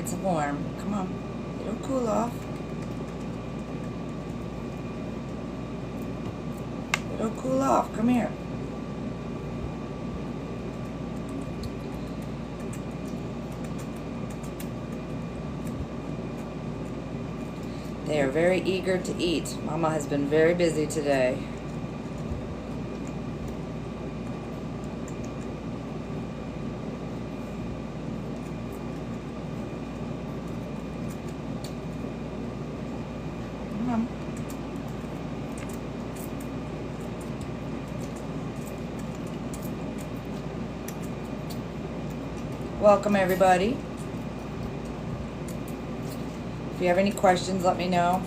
it's warm. Come on. It'll cool off. It'll cool off. Come here. They are very eager to eat. Mama has been very busy today. Welcome, everybody. If you have any questions, let me know.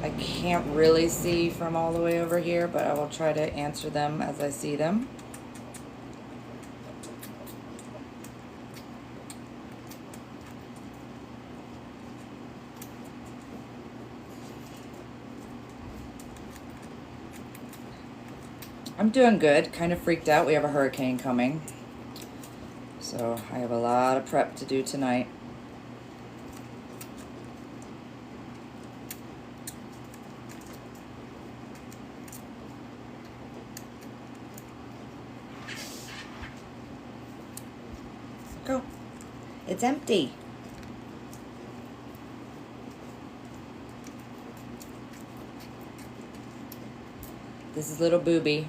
I can't really see from all the way over here, but I will try to answer them as I see them. I'm doing good. Kind of freaked out. We have a hurricane coming. So I have a lot of prep to do tonight. Go. It's empty. This is little Booby.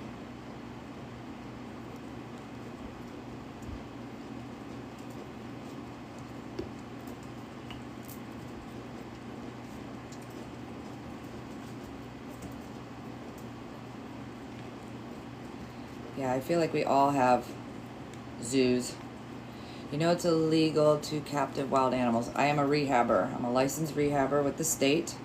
Yeah, I feel like we all have zoos. You know it's illegal to captive wild animals. I am a rehabber. I'm a licensed rehabber with the state.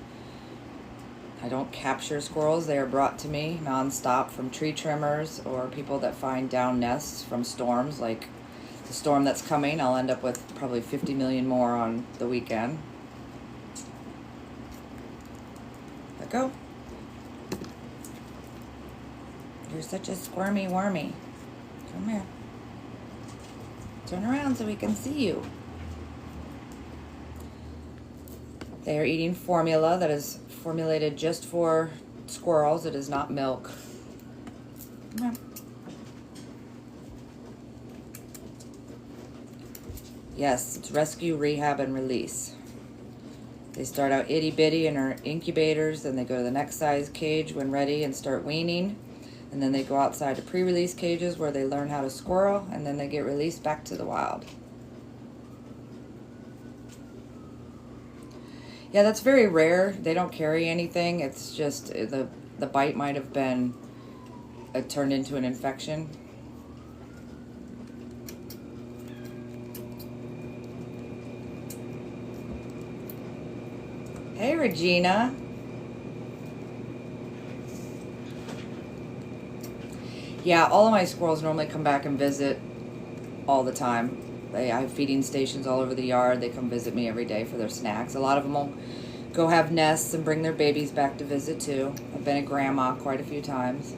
I don't capture squirrels. They are brought to me nonstop from tree trimmers or people that find down nests from storms, like the storm that's coming. I'll end up with probably 50 million more on the weekend. Let go. You're such a squirmy wormy. Come here. Turn around so we can see you. They are eating formula that is formulated just for squirrels. It is not milk. Come here. Yes, it's rescue, rehab, and release. They start out itty bitty in our incubators, then they go to the next size cage when ready and start weaning. And then they go outside to pre-release cages where they learn how to squirrel, and then they get released back to the wild. Yeah, that's very rare. They don't carry anything. It's just the bite might have been turned into an infection. Hey, Regina. Yeah, all of my squirrels normally come back and visit all the time. I have feeding stations all over the yard. They come visit me every day for their snacks. A lot of them will go have nests and bring their babies back to visit too. I've been a grandma quite a few times.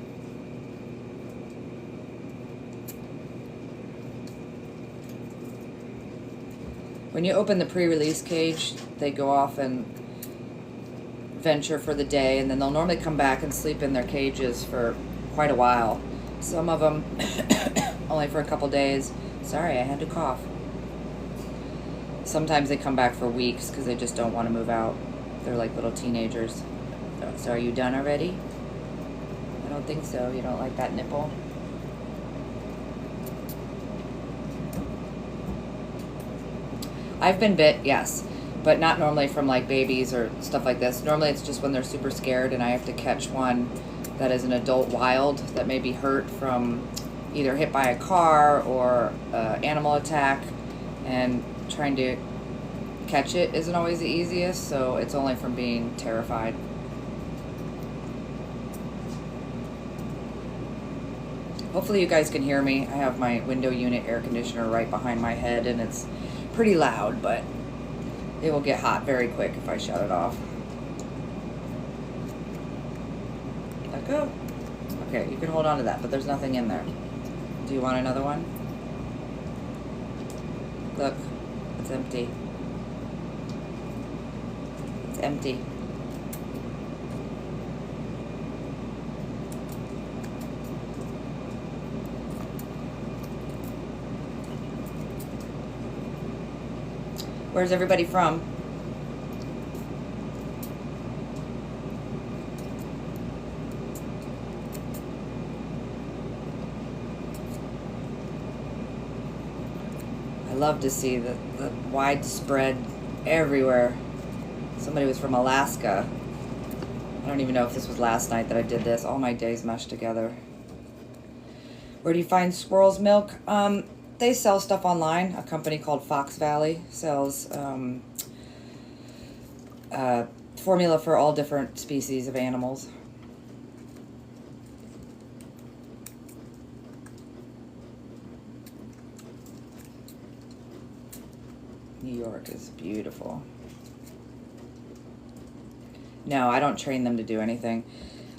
When you open the pre-release cage, they go off and venture for the day, and then they'll normally come back and sleep in their cages for quite a while. Some of them only for a couple days. Sorry, I had to cough. Sometimes they come back for weeks because they just don't want to move out. They're like little teenagers. So are you done already? I don't think so. You don't like that nipple? I've been bit, yes. But not normally from like babies or stuff like this. Normally it's just when they're super scared and I have to catch one that is an adult wild that may be hurt from either hit by a car or animal attack, and trying to catch it isn't always the easiest, so it's only from being terrified. Hopefully you guys can hear me. I have my window unit air conditioner right behind my head and it's pretty loud, but it will get hot very quick if I shut it off. Let go. Okay, you can hold on to that, but there's nothing in there. Do you want another one? Look, it's empty. empty. Where's everybody from? I love to see the widespread everywhere. Somebody was from Alaska. I don't even know if this was last night that I did this. All my days meshed together. Where do you find squirrel's milk? They sell stuff online. A company called Fox Valley sells formula for all different species of animals. New York is beautiful. No, I don't train them to do anything.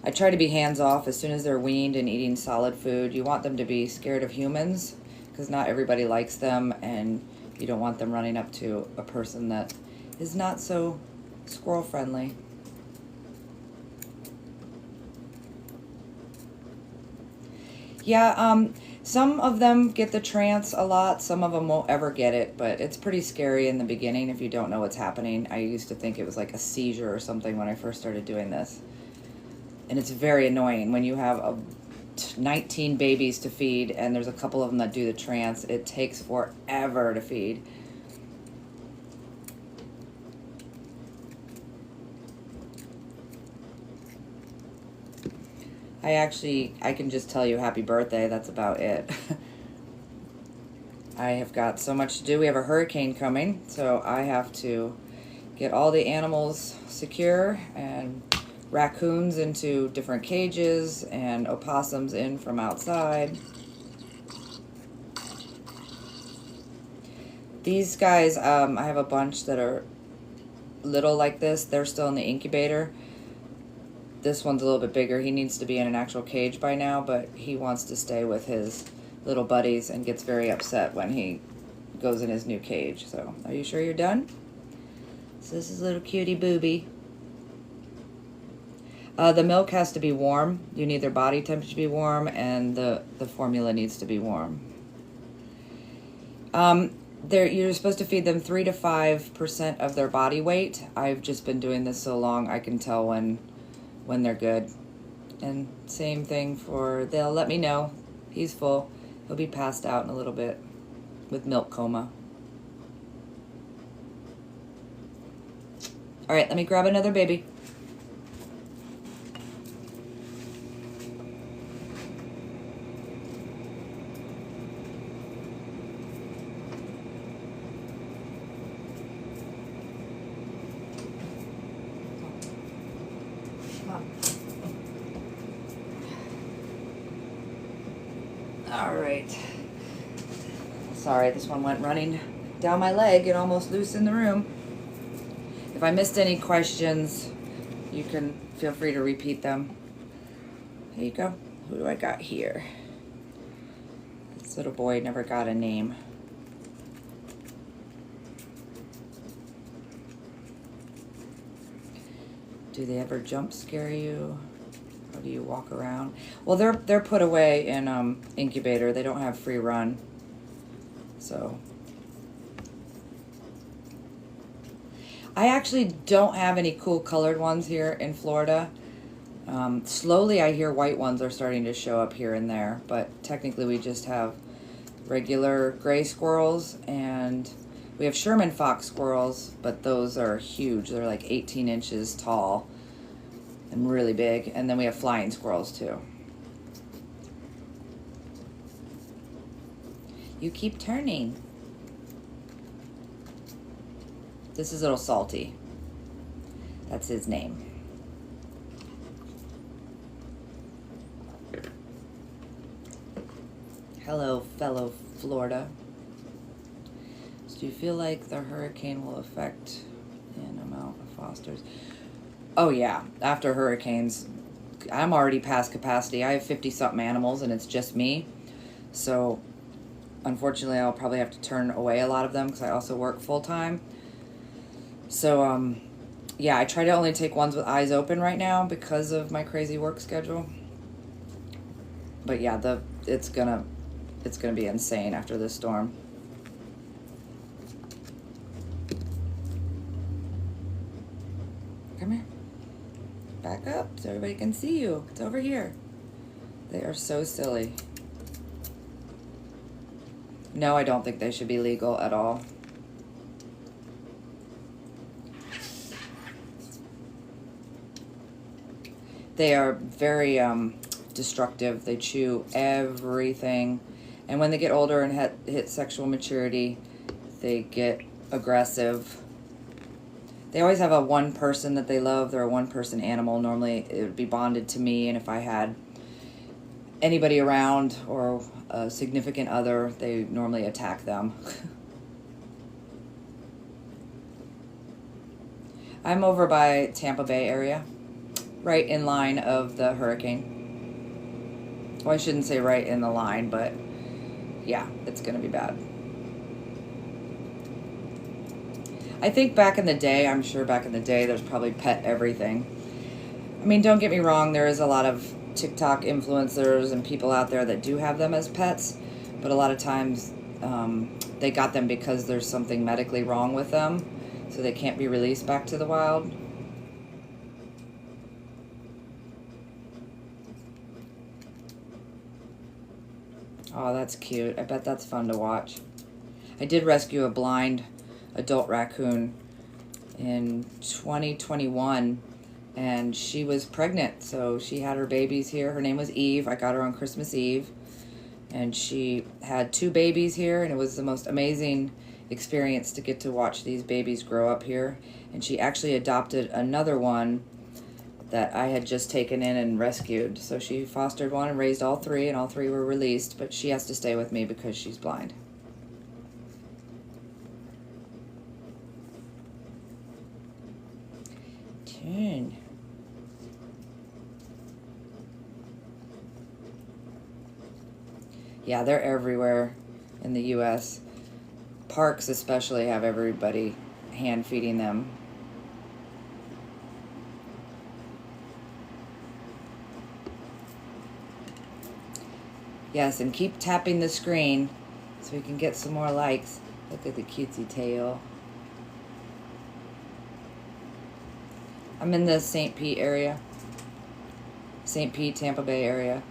I try to be hands-off as soon as they're weaned and eating solid food. You want them to be scared of humans because not everybody likes them, and you don't want them running up to a person that is not so squirrel friendly. Yeah, some of them get the trance a lot. Some of them won't ever get it, but it's pretty scary in the beginning if you don't know what's happening. I used to think it was like a seizure or something when I first started doing this. And it's very annoying when you have 19 babies to feed and there's a couple of them that do the trance. It takes forever to feed. I can just tell you happy birthday. That's about it. I have got so much to do. We have a hurricane coming, so I have to get all the animals secure and raccoons into different cages and opossums in from outside. These guys, I have a bunch that are little like this. They're still in the incubator. This one's a little bit bigger. He needs to be in an actual cage by now, but he wants to stay with his little buddies and gets very upset when he goes in his new cage. So, are you sure you're done? So this is little cutie booby. The milk has to be warm. You need their body temperature to be warm, and the formula needs to be warm. You're supposed to feed them 3 to 5% of their body weight. I've just been doing this so long, I can tell when they're good. And same thing they'll let me know. He's full. He'll be passed out in a little bit with milk coma. All right, let me grab another baby. All right. Sorry, this one went running down my leg and almost loose in the room. If I missed any questions, you can feel free to repeat them. There you go. Who do I got here? This little boy never got a name. Do they ever jump scare you? How do you walk around? Well, they're put away in incubator. They don't have free run. So I actually don't have any cool colored ones here in Florida. Slowly I hear white ones are starting to show up here and there, but technically we just have regular gray squirrels, and we have Sherman fox squirrels, but those are huge. They're like 18 inches tall and really big. And then we have flying squirrels too. You keep turning. This is little Salty. That's his name. Hello, fellow Florida. So do you feel like the hurricane will affect an amount of fosters? Oh yeah, after hurricanes, I'm already past capacity. I have 50-something animals and it's just me. So unfortunately, I'll probably have to turn away a lot of them because I also work full-time. So, Yeah, I try to only take ones with eyes open right now because of my crazy work schedule. But yeah, it's gonna be insane after this storm. Come here. Back up so everybody can see you. It's over here. They are so silly. No, I don't think they should be legal at all. They are very destructive. They chew everything. And when they get older and hit sexual maturity, they get aggressive. They always have a one person that they love. They're a one person animal. Normally it would be bonded to me, and if I had anybody around or a significant other, they normally attack them. I'm over by Tampa Bay area, right in line of the hurricane. Well, I shouldn't say right in the line, but yeah, it's going to be bad. I think back in the day, I'm sure back in the day, there's probably pet everything. I mean, don't get me wrong, there is a lot of TikTok influencers and people out there that do have them as pets, but a lot of times they got them because there's something medically wrong with them, so they can't be released back to the wild. Oh, that's cute. I bet that's fun to watch. I did rescue a blind adult raccoon in 2021, and she was pregnant, so she had her babies here. Her name was Eve. I got her on Christmas Eve, and she had 2 babies here, and it was the most amazing experience to get to watch these babies grow up here. And she actually adopted another one that I had just taken in and rescued. So she fostered one and raised all 3, and all 3 were released, but she has to stay with me because she's blind. Turn. Yeah, they're everywhere in the U.S. Parks especially have everybody hand feeding them. Yes, and keep tapping the screen so we can get some more likes. Look at the cutesy tail. I'm in the St. Pete area. St. Pete, Tampa Bay area.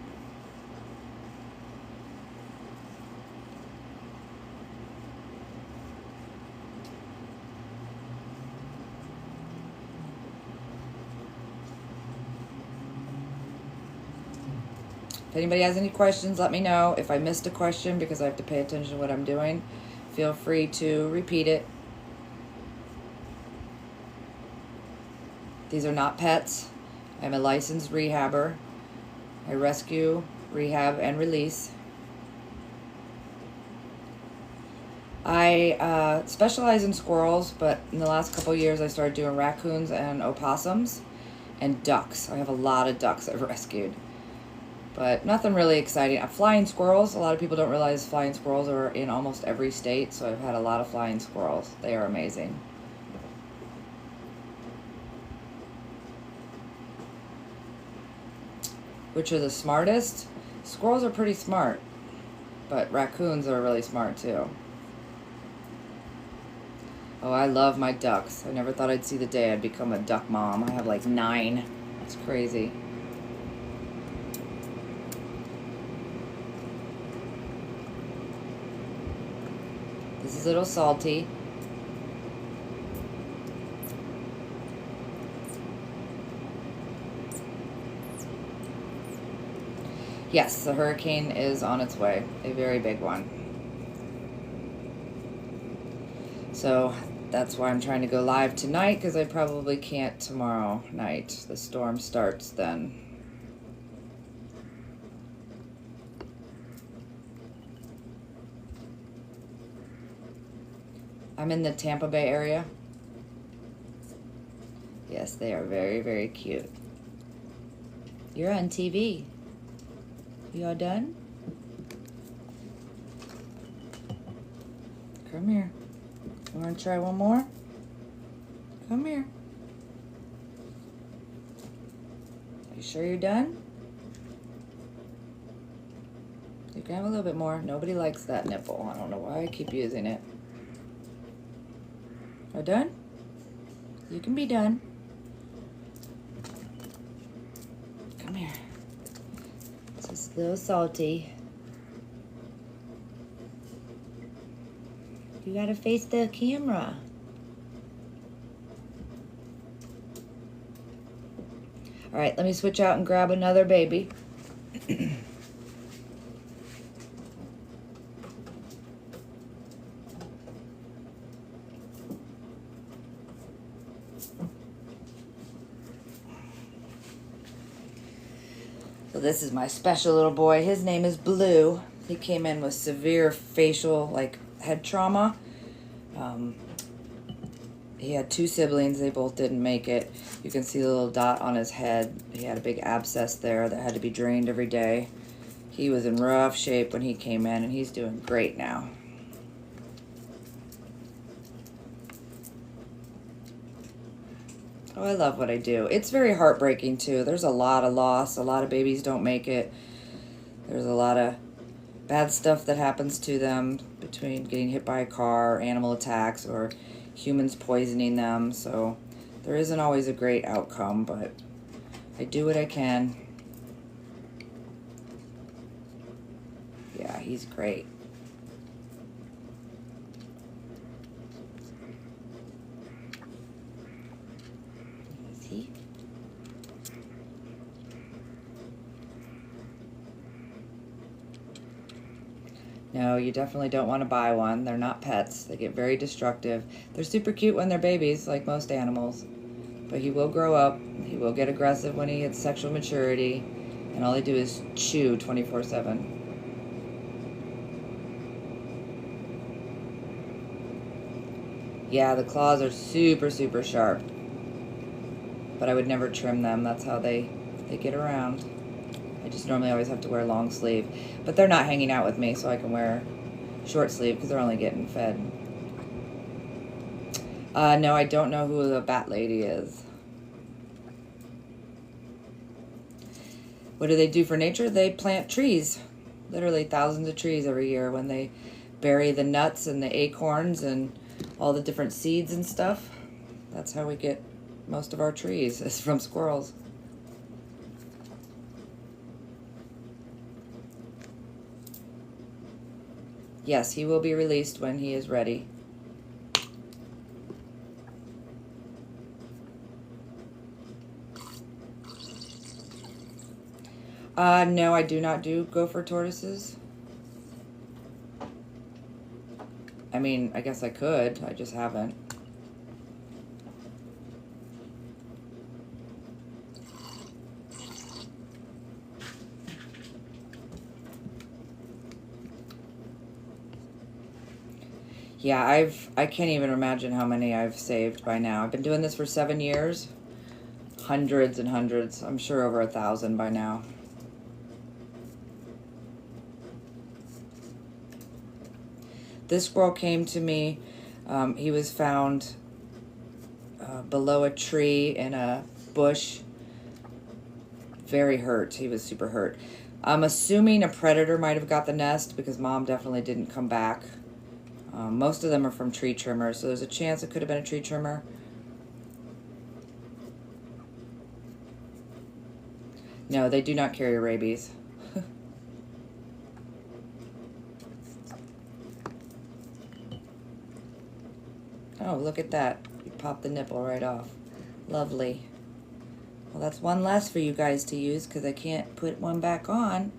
If anybody has any questions, let me know. If I missed a question because I have to pay attention to what I'm doing, feel free to repeat it. These are not pets. I'm a licensed rehabber. I rescue, rehab, and release. I specialize in squirrels, but in the last couple years I started doing raccoons and opossums and ducks. I have a lot of ducks I've rescued, but nothing really exciting. Flying squirrels, a lot of people don't realize flying squirrels are in almost every state, so I've had a lot of flying squirrels. They are amazing. Which are the smartest? Squirrels are pretty smart, but raccoons are really smart too. Oh, I love my ducks. I never thought I'd see the day I'd become a duck mom. I have like 9. It's crazy. This is little Salty. Yes, the hurricane is on its way. A very big one. So that's why I'm trying to go live tonight, because I probably can't tomorrow night. The storm starts then. I'm in the Tampa Bay area. Yes, they are very, very cute. You're on TV. You all done? Come here. You want to try one more? Come here. Sure you're done? You can have a little bit more. Nobody likes that nipple. I don't know why I keep using it. Are done? You can be done. Come here. It's just a little salty. You gotta face the camera. All right, let me switch out and grab another baby. So this is my special little boy. His name is Blue. He came in with severe facial, like, head trauma. He had 2 siblings. They both didn't make it. You can see the little dot on his head. He had a big abscess there that had to be drained every day. He was in rough shape when he came in, and he's doing great now. Oh, I love what I do. It's very heartbreaking, too. There's a lot of loss. A lot of babies don't make it. There's a lot of bad stuff that happens to them between getting hit by a car, animal attacks, or humans poisoning them. So there isn't always a great outcome, but I do what I can. Yeah, he's great. Is he? No, you definitely don't want to buy one. They're not pets. They get very destructive. They're super cute when they're babies, like most animals. But he will grow up. He will get aggressive when he hits sexual maturity. And all they do is chew 24/7. Yeah, the claws are super, super sharp. But I would never trim them. That's how they get around. I just normally always have to wear long sleeve. But they're not hanging out with me, so I can wear short sleeve because they're only getting fed. No, I don't know who the bat lady is. What do they do for nature? They plant trees. Literally thousands of trees every year when they bury the nuts and the acorns and all the different seeds and stuff. That's how we get most of our trees, is from squirrels. Yes, he will be released when he is ready. No, I do not do gopher tortoises. I mean, I guess I could. I just haven't. Yeah, I can't even imagine how many I've saved by now. I've been doing this for 7 years. Hundreds and hundreds. I'm sure over 1,000 by now. This squirrel came to me. He was found below a tree in a bush. Very hurt. He was super hurt. I'm assuming a predator might have got the nest because Mom definitely didn't come back. Most of them are from tree trimmers, so there's a chance it could have been a tree trimmer. No, they do not carry rabies. Oh, look at that. You popped the nipple right off. Lovely. Well, that's one less for you guys to use because I can't put one back on.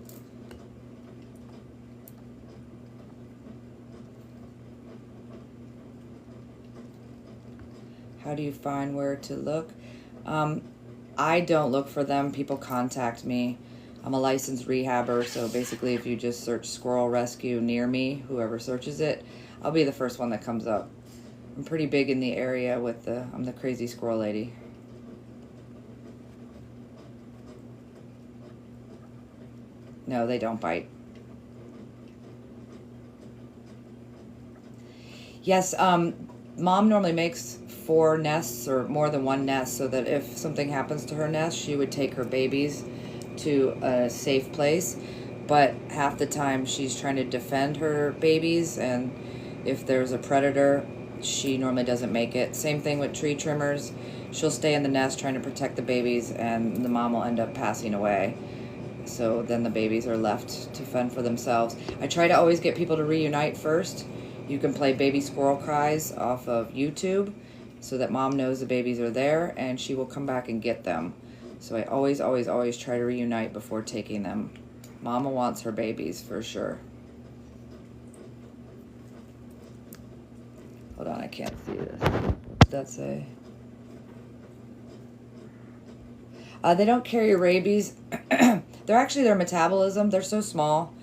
How do you find where to look? I don't look for them. People contact me. I'm a licensed rehabber, so basically if you just search squirrel rescue near me, whoever searches it, I'll be the first one that comes up. I'm pretty big in the area with I'm the crazy squirrel lady. No, they don't bite. Yes, Mom normally makes 4 nests or more than 1 nest, so that if something happens to her nest, she would take her babies to a safe place. But half the time she's trying to defend her babies, and if there's a predator, she normally doesn't make it. Same thing with tree trimmers. She'll stay in the nest trying to protect the babies, and the mom will end up passing away. So then the babies are left to fend for themselves. I try to always get people to reunite first. You can play baby squirrel cries off of YouTube so that mom knows the babies are there, and she will come back and get them. So I always, always, always try to reunite before taking them. Mama wants her babies for sure. Hold on, I can't see this. That's a... they don't carry rabies. They're actually, their metabolism, they're so small.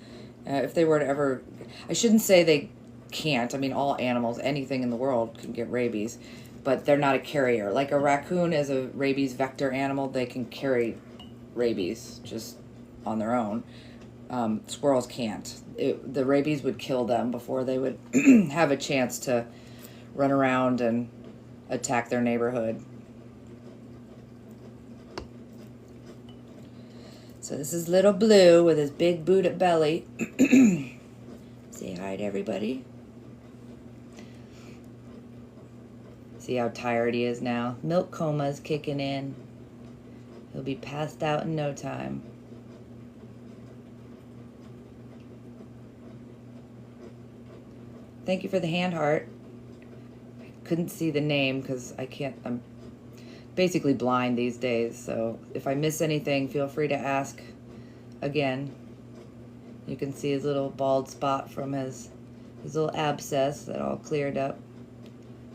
If they were to ever... I shouldn't say they can't. I mean, all animals, anything in the world can get rabies. But they're not a carrier. Like a raccoon is a rabies vector animal. They can carry rabies just on their own. Squirrels can't. The rabies would kill them before they would have a chance to run around and attack their neighborhood. So this is little Blue with his big booted belly. Say hi to everybody. See how tired he is now? Milk coma's kicking in. He'll be passed out in no time. Thank you for the hand heart. I couldn't see the name because I'm basically blind these days, so if I miss anything, feel free to ask again. You can see his little bald spot from his little abscess that all cleared up.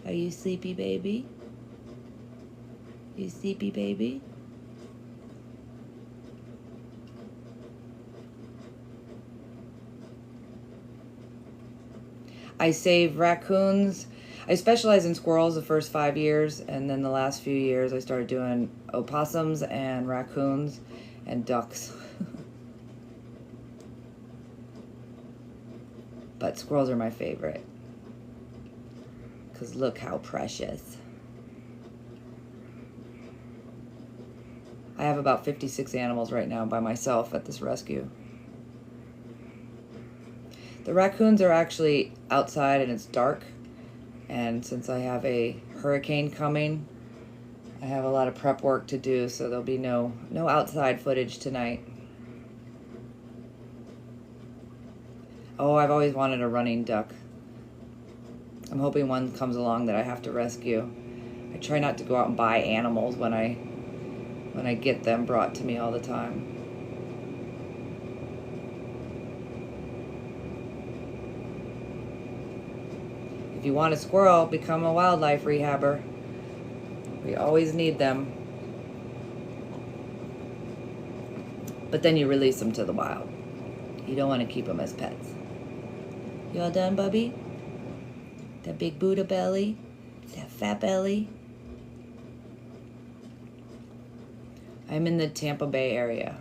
Are you sleepy, baby? You sleepy, baby? I save raccoons. I specialize in squirrels the first 5 years, and then the last few years I started doing opossums and raccoons and ducks. But squirrels are my favorite, because look how precious. I have about 56 animals right now by myself at this rescue. The raccoons are actually outside and it's dark. And since I have a hurricane coming, I have a lot of prep work to do, so there'll be no outside footage tonight. Oh, I've always wanted a running duck. I'm hoping one comes along that I have to rescue. I try not to go out and buy animals when I get them brought to me all the time. If you want a squirrel, become a wildlife rehabber. We always need them. But then you release them to the wild. You don't want to keep them as pets. You all done, Bubby? That big Buddha belly? That fat belly? I'm in the Tampa Bay area.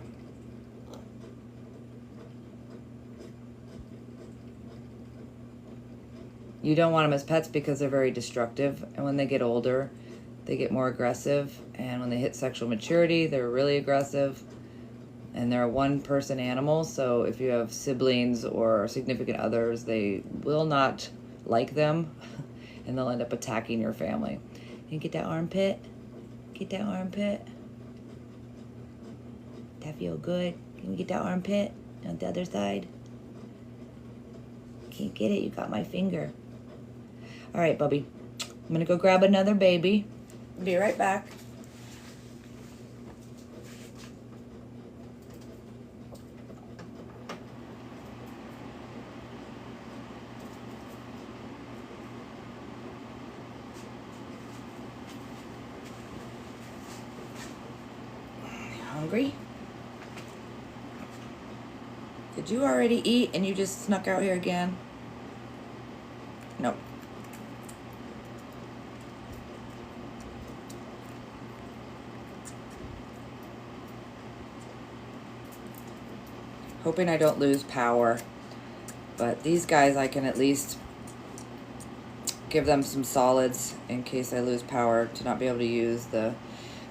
You don't want them as pets because they're very destructive, and when they get older, they get more aggressive, and when they hit sexual maturity, they're really aggressive, and they're a one-person animal, so if you have siblings or significant others, they will not like them, and they'll end up attacking your family. And get that armpit? Get that armpit? That feel good? Can we get that armpit on the other side? Can't get it, you got my finger. All right, Bubby. I'm gonna go grab another baby. Be right back. Hungry? Did you already eat and you just snuck out here again? Nope. Hoping I don't lose power. But these guys I can at least give them some solids in case I lose power, to not be able to use the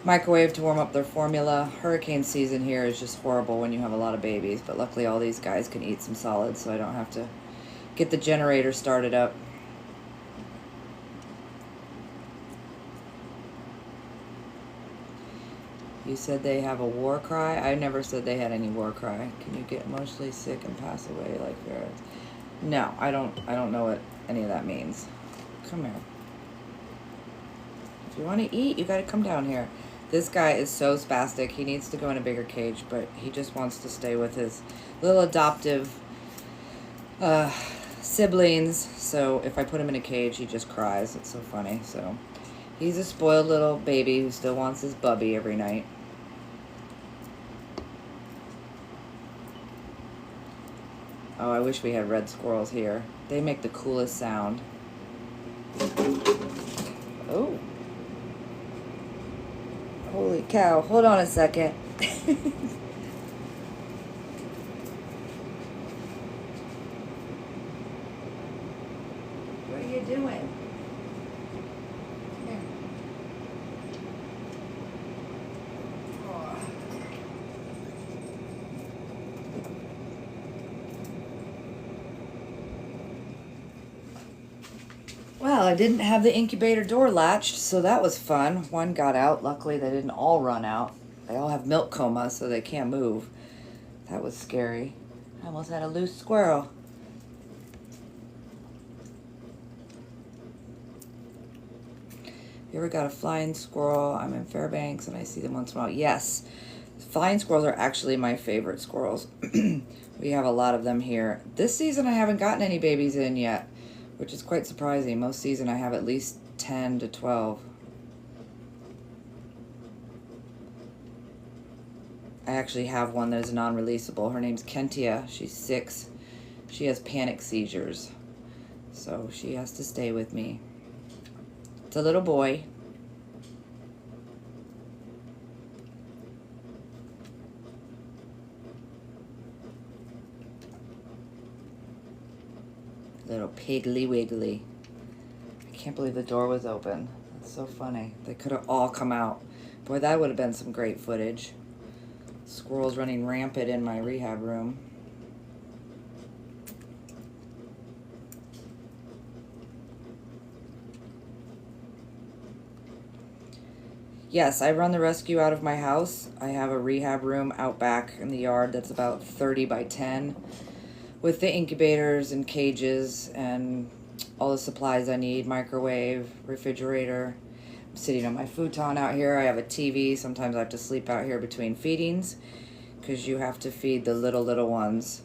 microwave to warm up their formula. Hurricane season here is just horrible when you have a lot of babies, but luckily all these guys can eat some solids, so I don't have to get the generator started up. You said they have a war cry? I never said they had any war cry. Can you get emotionally sick and pass away like ferrets? No, I don't know what any of that means. Come here. If you want to eat, you got to come down here. This guy is so spastic. He needs to go in a bigger cage, but he just wants to stay with his little adoptive siblings. So if I put him in a cage, he just cries. It's so funny. So he's a spoiled little baby who still wants his bubby every night. Oh, I wish we had red squirrels here. They make the coolest sound. Oh. Holy cow. Hold on a second. What are you doing? Here. Oh. Well, I didn't have the incubator door latched, so that was fun. One got out. Luckily, they didn't all run out. They all have milk coma, so they can't move. That was scary. I almost had a loose squirrel. You ever got a flying squirrel? I'm in Fairbanks, and I see them once in a while. Yes. Flying squirrels are actually my favorite squirrels. We have a lot of them here. This season, I haven't gotten any babies in yet, which is quite surprising. Most season I have at least 10 to 12. I actually have one that is non-releasable. Her name's Kentia. She's 6. She has panic seizures, so she has to stay with me. It's a little boy. Little piggly wiggly. I can't believe the door was open. That's so funny. They could have all come out. Boy, that would have been some great footage. Squirrels running rampant in my rehab room. Yes, I run the rescue out of my house. I have a rehab room out back in the yard that's about 30 by 10 with the incubators and cages and all the supplies I need, microwave, refrigerator. I'm sitting on my futon out here. I have a TV. Sometimes I have to sleep out here between feedings because you have to feed the little ones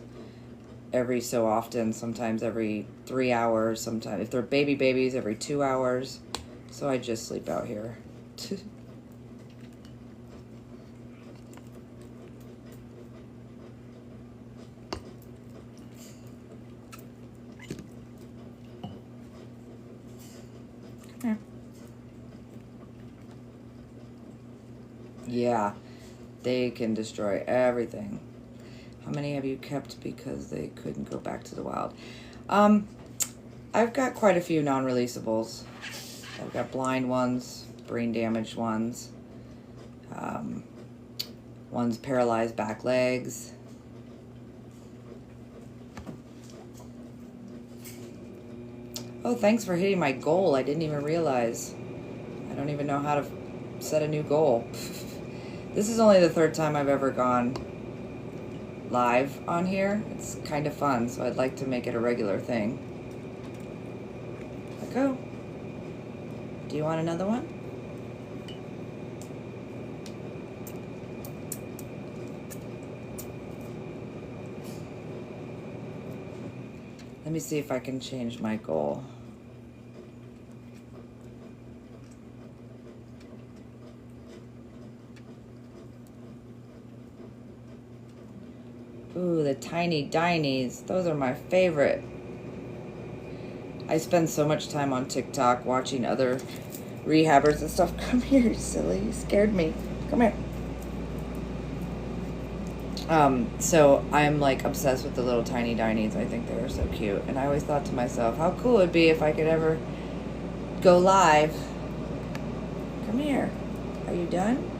every so often, sometimes every 3 hours, sometimes if they're babies every 2 hours. So I just sleep out here. Yeah, they can destroy everything. How many have you kept because they couldn't go back to the wild? I've got quite a few non-releasables. I've got blind ones, brain damaged ones, one's paralyzed back legs. Oh, thanks for hitting my goal. I didn't even realize. I don't even know how to set a new goal. This is only the 3rd time I've ever gone live on here. It's kind of fun, so I'd like to make it a regular thing. Let go. Do you want another one? Let me see if I can change my goal. Ooh, the tiny dinies. Those are my favorite. I spend so much time on TikTok watching other rehabbers and stuff. Come here, you silly. You scared me. Come here. So I'm like obsessed with the little tiny dinies. I think they are so cute. And I always thought to myself, how cool it would be if I could ever go live. Come here. Are you done?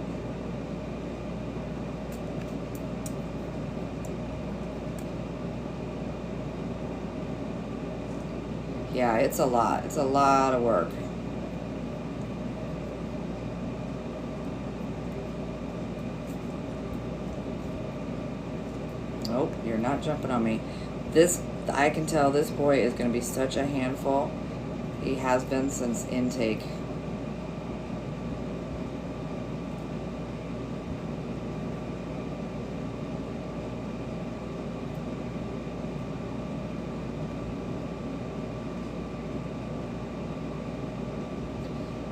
Yeah, it's a lot. It's a lot of work. Nope, you're not jumping on me. This, I can tell this boy is going to be such a handful. He has been since intake.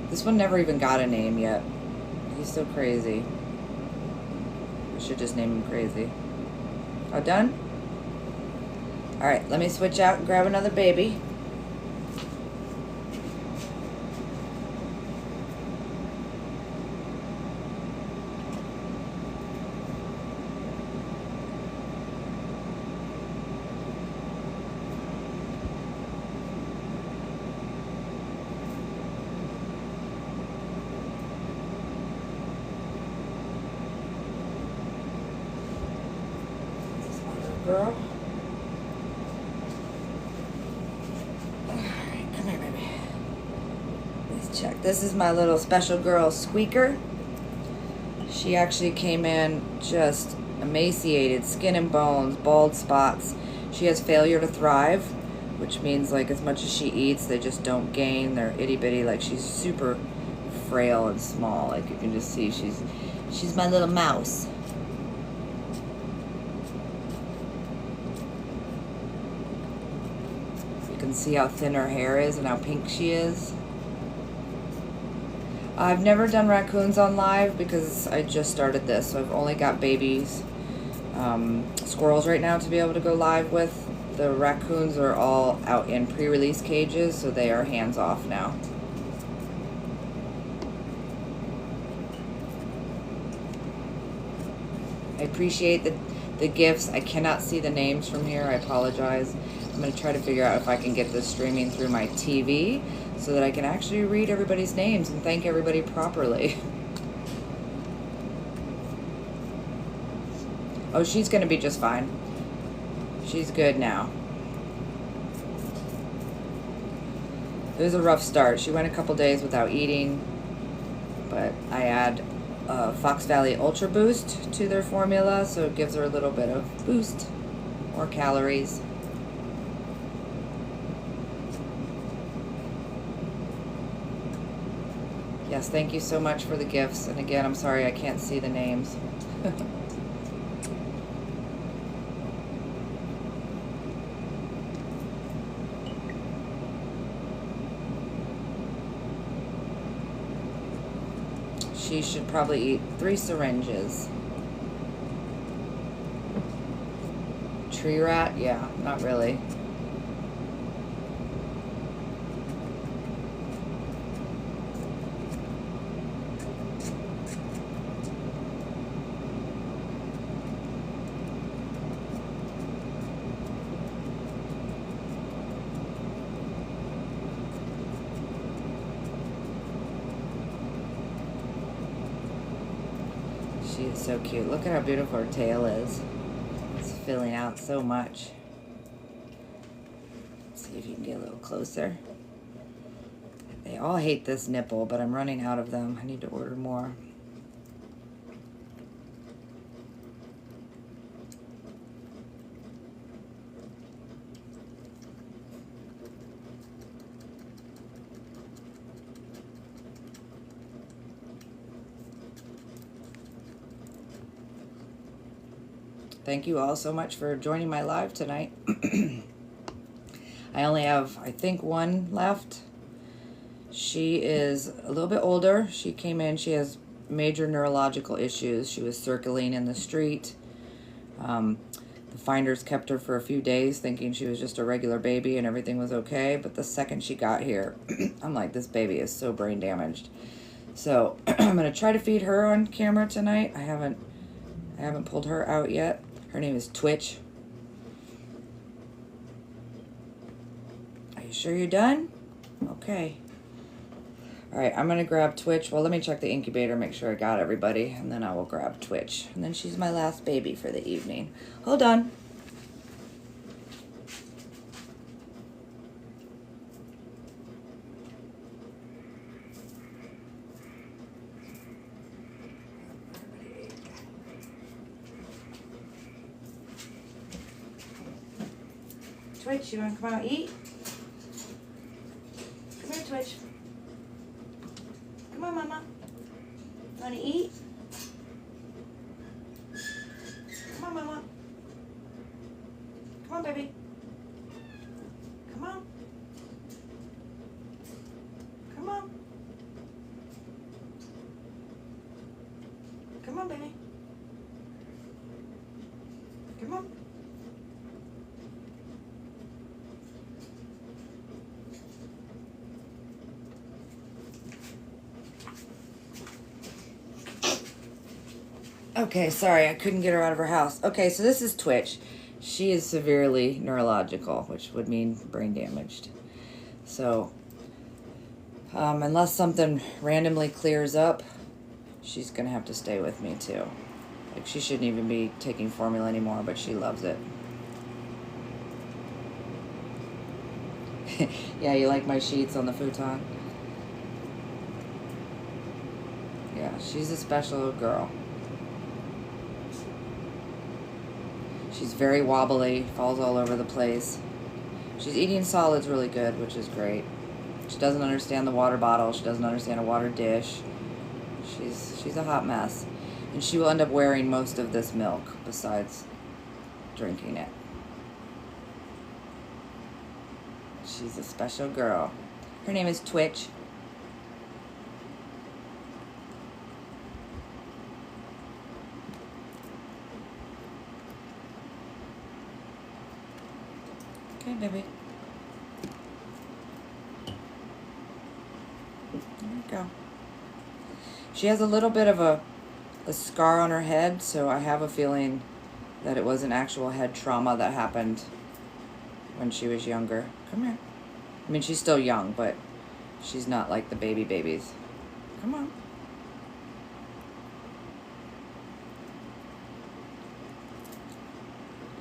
This one never even got a name yet. He's so crazy. I should just name him Crazy. Oh, done? Alright, let me switch out and grab another baby. Girl. Alright, come here, baby. Let's check. This is my little special girl, Squeaker. She actually came in just emaciated, skin and bones, bald spots. She has failure to thrive, which means like as much as she eats, they just don't gain. They're itty bitty, like she's super frail and small. Like you can just see she's my little mouse. You can see how thin her hair is and how pink she is. I've never done raccoons on live because I just started this, so I've only got babies, squirrels right now to be able to go live with. The raccoons are all out in pre-release cages, so they are hands off now. I appreciate the gifts. I cannot see the names from here. I apologize. I'm going to try to figure out if I can get this streaming through my TV so that I can actually read everybody's names and thank everybody properly. Oh, she's going to be just fine. She's good now. It was a rough start. She went a couple days without eating, but I add Fox Valley Ultra Boost to their formula, so it gives her a little bit of boost, more calories. Yes, thank you so much for the gifts. And again, I'm sorry I can't see the names. She should probably eat 3 syringes. Tree rat? Yeah, not really. She is so cute. Look at how beautiful her tail is. It's filling out so much. Let's see if you can get a little closer. They all hate this nipple, but I'm running out of them. I need to order more. Thank you all so much for joining my live tonight. I only have, I think, one left. She is a little bit older. She came in, she has major neurological issues. She was circling in the street. The finders kept her for a few days thinking she was just a regular baby and everything was okay. But the second she got here, I'm like, this baby is so brain damaged. So I'm going to try to feed her on camera tonight. I haven't pulled her out yet. Her name is Twitch. Are you sure you're done? Okay. All right, I'm gonna grab Twitch. Well, let me check the incubator, make sure I got everybody, and then I will grab Twitch. And then she's my last baby for the evening. Hold on. Twitch, you wanna come out and eat? Come here, Twitch. Come on, Mama. Wanna eat? Come on, Mama. Come on, baby. Come on. Come on. Come on, baby. Come on. Okay, sorry, I couldn't get her out of her house. Okay, so this is Twitch. She is severely neurological, which would mean brain damaged. So, unless something randomly clears up, she's gonna have to stay with me too. Like, she shouldn't even be taking formula anymore, but she loves it. Yeah, you like my sheets on the futon? Yeah, she's a special girl. She's very wobbly, falls all over the place. She's eating solids really good, which is great. She doesn't understand the water bottle. She doesn't understand a water dish. She's a hot mess. And she will end up wearing most of this milk besides drinking it. She's a special girl. Her name is Twitch. Okay, baby. There you go. She has a little bit of a scar on her head, so I have a feeling that it was an actual head trauma that happened when she was younger. Come here. I mean, she's still young, but she's not like the baby babies. Come on.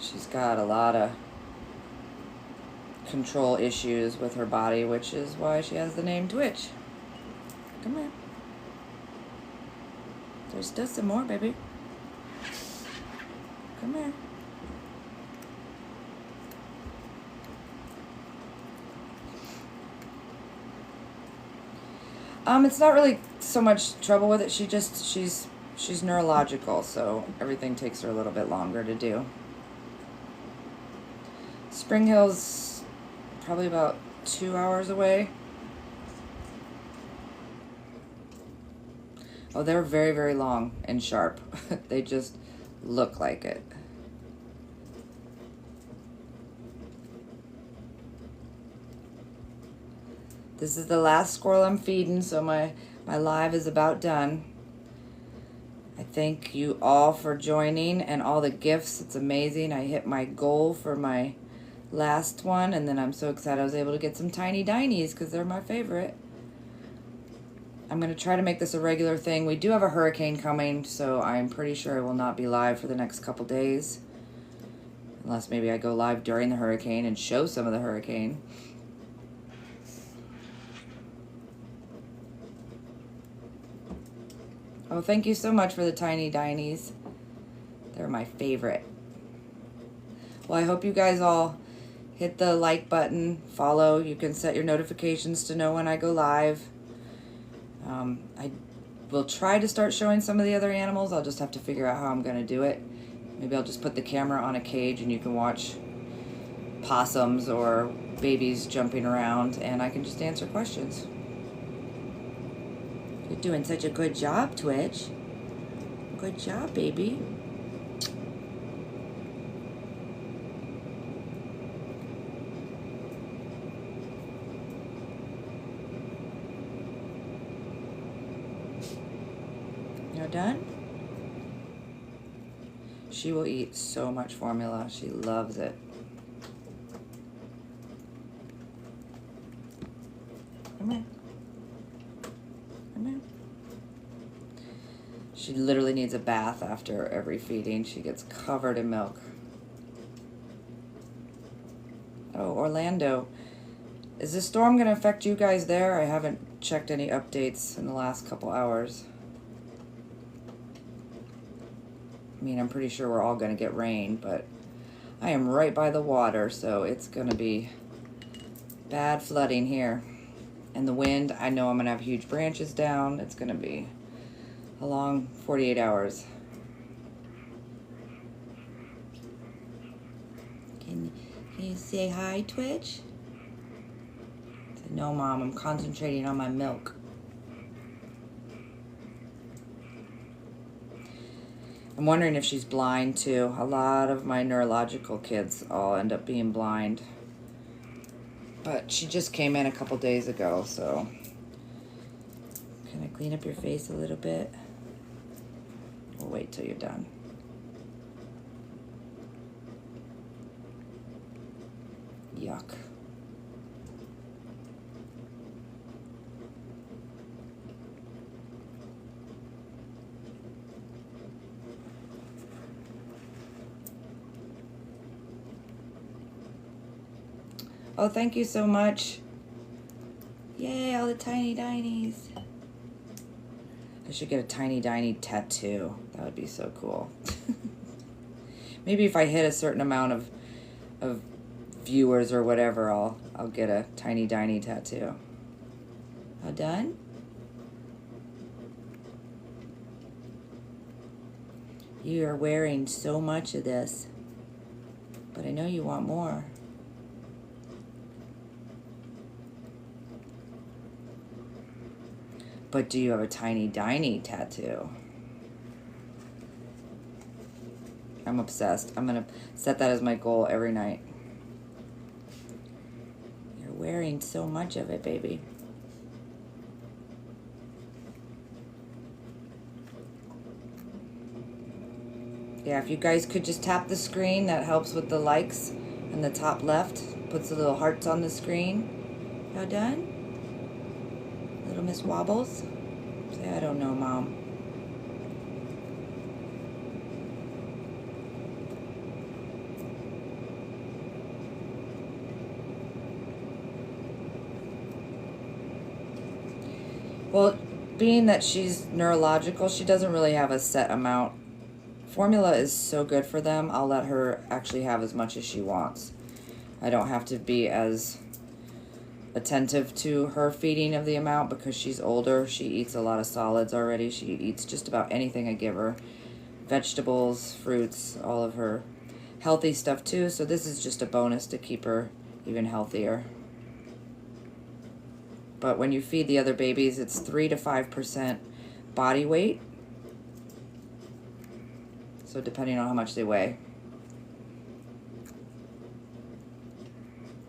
She's got a lot of control issues with her body, which is why she has the name Twitch. Come here. There's still some more, baby. Come here. It's not really so much trouble with it. She's neurological, so everything takes her a little bit longer to do. Spring Hill's probably about 2 hours away. Oh, they're very, very long and sharp. They just look like it. This is the last squirrel I'm feeding, so my live is about done. I thank you all for joining and all the gifts. It's amazing. I hit my goal for my last one, and then I'm so excited I was able to get some tiny dinies because they're my favorite. I'm going to try to make this a regular thing. We do have a hurricane coming, so I'm pretty sure I will not be live for the next couple days. Unless maybe I go live during the hurricane and show some of the hurricane. Oh, thank you so much for the tiny dinies. They're my favorite. Well, I hope you guys all hit the like button, follow. You can set your notifications to know when I go live. I will try to start showing some of the other animals. I'll just have to figure out how I'm going to do it. Maybe I'll just put the camera on a cage and you can watch possums or babies jumping around and I can just answer questions. You're doing such a good job, Twitch. Good job, baby. You're done? She will eat so much formula. She loves it. Come here. She literally needs a bath after every feeding. She gets covered in milk. Oh, Orlando. Is the storm going to affect you guys there? I haven't checked any updates in the last couple hours. I mean, I'm pretty sure we're all going to get rain, but I am right by the water, so it's going to be bad flooding here. And the wind, I know I'm going to have huge branches down. It's going to be a long 48 hours. Can you say hi, Twitch? Say, no, Mom, I'm concentrating on my milk. I'm wondering if she's blind too. A lot of my neurological kids all end up being blind. But she just came in a couple days ago, so. Can I clean up your face a little bit? We'll wait till you're done. Yuck. Oh, thank you so much. Yay, all the tiny dinies. I should get a tiny diny tattoo. That would be so cool. Maybe if I hit a certain amount of viewers or whatever, I'll get a tiny diny tattoo. All done? You are wearing so much of this, but I know you want more. But do you have a tiny diny tattoo? I'm obsessed. I'm gonna set that as my goal every night. You're wearing so much of it, baby. Yeah, if you guys could just tap the screen, that helps with the likes. In the top left, puts the little hearts on the screen. Y'all done? Little Miss Wobbles? Say, I don't know, Mom. Well, being that she's neurological, she doesn't really have a set amount. Formula is so good for them, I'll let her actually have as much as she wants. I don't have to be as attentive to her feeding of the amount because she's older. She eats a lot of solids already. She eats just about anything I give her. Vegetables, fruits, all of her healthy stuff too. So this is just a bonus to keep her even healthier. But when you feed the other babies, it's 3 to 5% body weight. So depending on how much they weigh.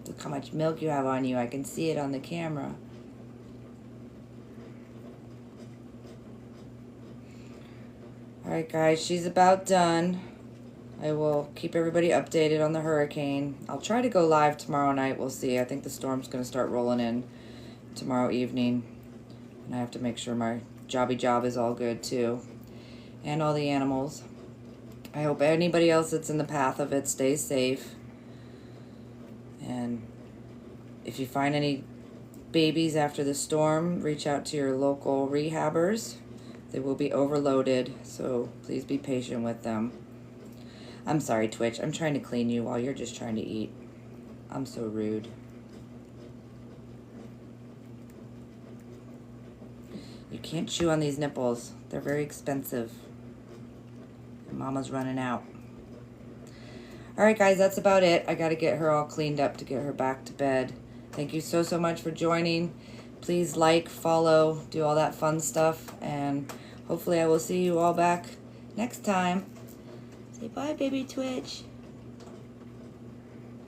Look how much milk you have on you. I can see it on the camera. Alright guys, she's about done. I will keep everybody updated on the hurricane. I'll try to go live tomorrow night. We'll see. I think the storm's going to start rolling in tomorrow evening. And I have to make sure my jobby job is all good too. And all the animals. I hope anybody else that's in the path of it stays safe. And if you find any babies after the storm, reach out to your local rehabbers. They will be overloaded, so please be patient with them. I'm sorry, Twitch. I'm trying to clean you while you're just trying to eat. I'm so rude. You can't chew on these nipples. They're very expensive. And Mama's running out. Alright guys, that's about it. I gotta get her all cleaned up to get her back to bed. Thank you so much for joining. Please like, follow, do all that fun stuff. And hopefully I will see you all back next time. Say bye, baby Twitch.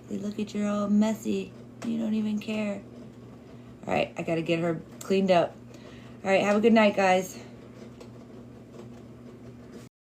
Say, look at you're all messy. You don't even care. Alright, I gotta get her cleaned up. Alright, have a good night, guys.